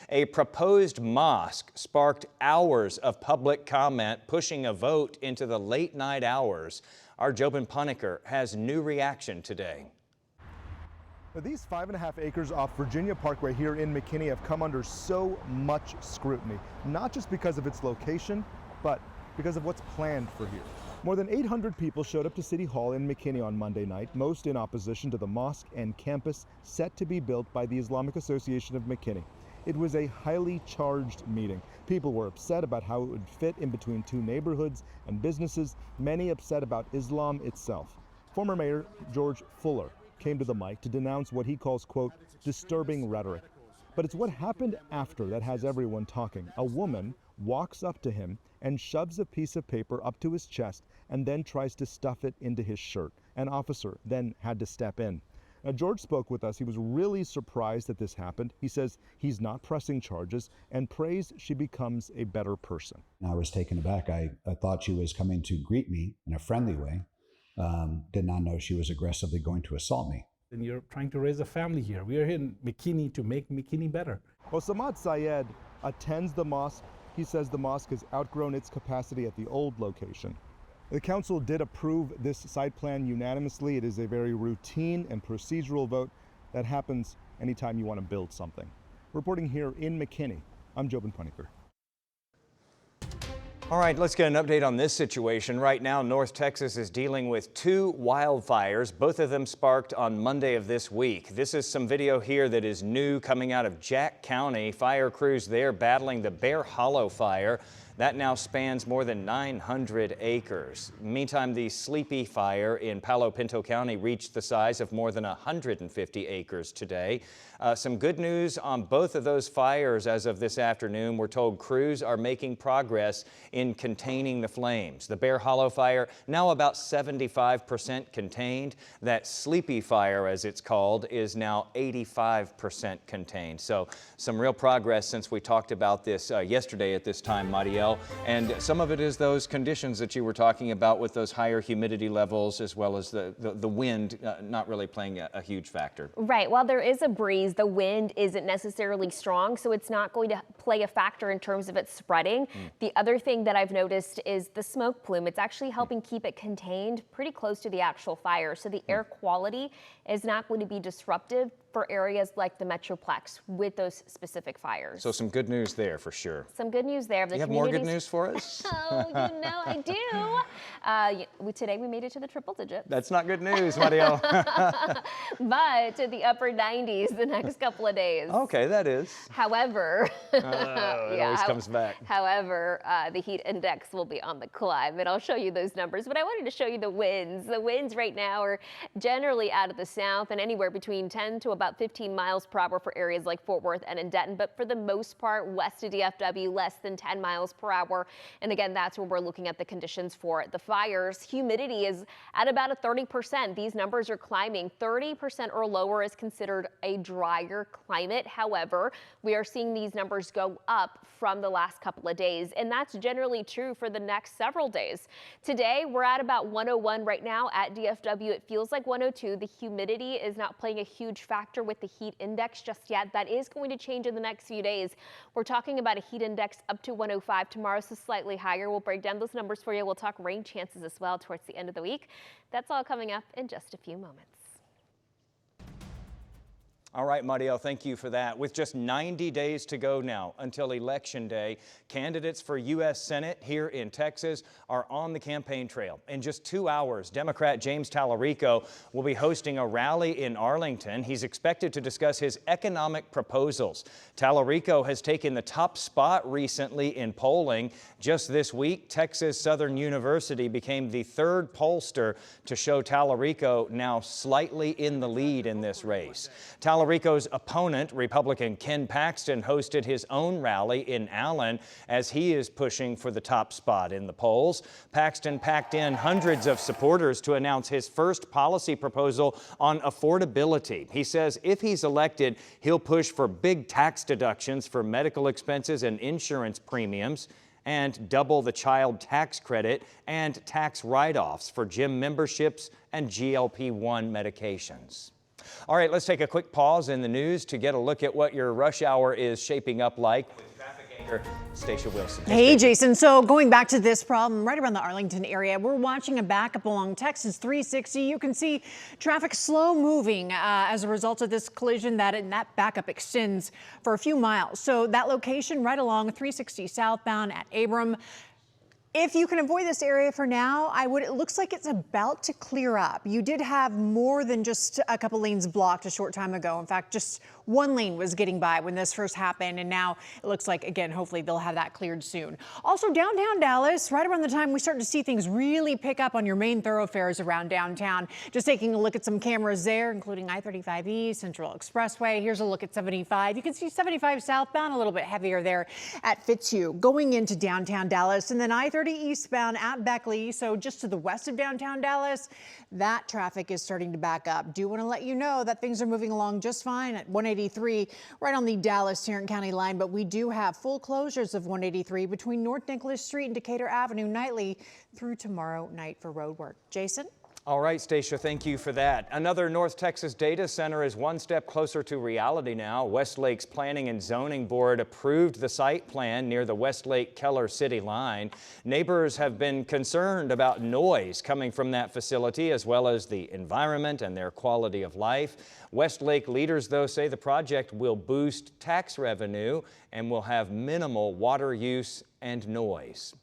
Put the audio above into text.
A proposed mosque sparked hours of public comment, pushing a vote into the late night hours. Our Jobin Puniker has new reaction today. These 5.5 acres off Virginia Parkway here in McKinney have come under so much scrutiny, not just because of its location, but because of what's planned for here. More than 800 people showed up to City Hall in McKinney on Monday night, most in opposition to the mosque and campus set to be built by the Islamic Association of McKinney. It was a highly charged meeting. People were upset about how it would fit in between two neighborhoods and businesses, many upset about Islam itself. Former Mayor George Fuller came to the mic to denounce what he calls, quote, disturbing rhetoric. But it's what happened after that has everyone talking. A woman walks up to him and shoves a piece of paper up to his chest and then tries to stuff it into his shirt. An officer then had to step in. Now, George spoke with us. He was really surprised that this happened. He says he's not pressing charges and prays she becomes a better person. I was taken aback. I thought she was coming to greet me in a friendly way. Did not know she was aggressively going to assault me. And you're trying to raise a family here. We are here in McKinney to make McKinney better. Well, Samad Syed attends the mosque. He says the mosque has outgrown its capacity at the old location. The council did approve this site plan unanimously. It is a very routine and procedural vote that happens anytime you want to build something. Reporting here in McKinney, I'm Jobin Puniker. All right, let's get an update on this situation. Right now, North Texas is dealing with 2 wildfires, both of them sparked on Monday of this week. This is some video here that is new coming out of Jack County. Fire crews there battling the Bear Hollow fire. That now spans more than 900 acres. Meantime, the Sleepy Fire in Palo Pinto County reached the size of more than 150 acres today. Some good news on both of those fires as of this afternoon. We're told crews are making progress in containing the flames. The Bear Hollow Fire now about 75% contained. That Sleepy Fire, as it's called, is now 85% contained. So some real progress since we talked about this yesterday at this time, Mariel. And some of it is those conditions that you were talking about with those higher humidity levels, as well as the wind not really playing a huge factor. Right. While there is a breeze, the wind isn't necessarily strong, so it's not going to play a factor in terms of it spreading. The other thing that I've noticed is the smoke plume. It's actually helping keep it contained pretty close to the actual fire. So the air quality is not going to be disruptive for areas like the Metroplex with those specific fires. So some good news there for sure. Some good news there. You have more good news for us? Oh, you know I do. Today we made it to the triple digits. That's not good news, Mariel. But to the upper 90s the next couple of days. Okay, that is. However, it always comes back. However, the heat index will be on the climb, and I'll show you those numbers. But I wanted to show you the winds. The winds right now are generally out of the south and anywhere between 10 to about 15 miles per hour for areas like Fort Worth and in Denton. But for the most part, west of DFW, less than 10 miles per hour. And again, that's where we're looking at the conditions for the fires. Humidity is at about a 30%. These numbers are climbing. 30% or lower is considered a drier climate. However, we are seeing these numbers go up from the last couple of days, and that's generally true for the next several days. Today, we're at about 101 right now at DFW. It feels like 102. The humidity is not playing a huge factor with the heat index just yet. That is going to change in the next few days. We're talking about a heat index up to 105. Tomorrow is slightly higher. We'll break down those numbers for you. We'll talk rain chances as well towards the end of the week. That's all coming up in just a few moments. All right, Mariel, thank you for that. With just 90 days to go now until Election Day, candidates for U.S. Senate here in Texas are on the campaign trail. In just 2 hours, Democrat James Tallarico will be hosting a rally in Arlington. He's expected to discuss his economic proposals. Tallarico has taken the top spot recently in polling. Just this week, Texas Southern University became the 3rd pollster to show Tallarico now slightly in the lead in this race. Tallarico's opponent, Republican Ken Paxton, hosted his own rally in Allen as he is pushing for the top spot in the polls. Paxton packed in hundreds of supporters to announce his first policy proposal on affordability. He says if he's elected, he'll push for big tax deductions for medical expenses and insurance premiums, and double the child tax credit and tax write-offs for gym memberships and GLP-1 medications. All right, let's take a quick pause in the news to get a look at what your rush hour is shaping up like with traffic anchor Stacia Wilson. Hey, Jason. So going back to this problem right around the Arlington area, we're watching a backup along Texas 360. You can see traffic slow moving as a result of this collision that backup extends for a few miles. So that location right along 360 southbound at Abram. If you can avoid this area for now, it looks like it's about to clear up. You did have more than just a couple lanes blocked a short time ago. In fact, just one lane was getting by when this first happened, and now it looks like, again, hopefully they'll have that cleared soon. Also, downtown Dallas, right around the time we start to see things really pick up on your main thoroughfares around downtown. Just taking a look at some cameras there, including I-35E, Central Expressway. Here's a look at 75. You can see 75 southbound, a little bit heavier there at Fitzhugh, going into downtown Dallas, and then I-30 eastbound at Beckley, so just to the west of downtown Dallas, that traffic is starting to back up. Do want to let you know that things are moving along just fine at 183 right on the Dallas-Tarrant County line, but we do have full closures of 183 between North Nicholas Street and Decatur Avenue nightly through tomorrow night for road work. Jason? All right, Stacia, thank you for that. Another North Texas data center is one step closer to reality now. Westlake's Planning and Zoning Board approved the site plan near the Westlake-Keller city line. Neighbors have been concerned about noise coming from that facility, as well as the environment and their quality of life. Westlake leaders, though, say the project will boost tax revenue and will have minimal water use and noise.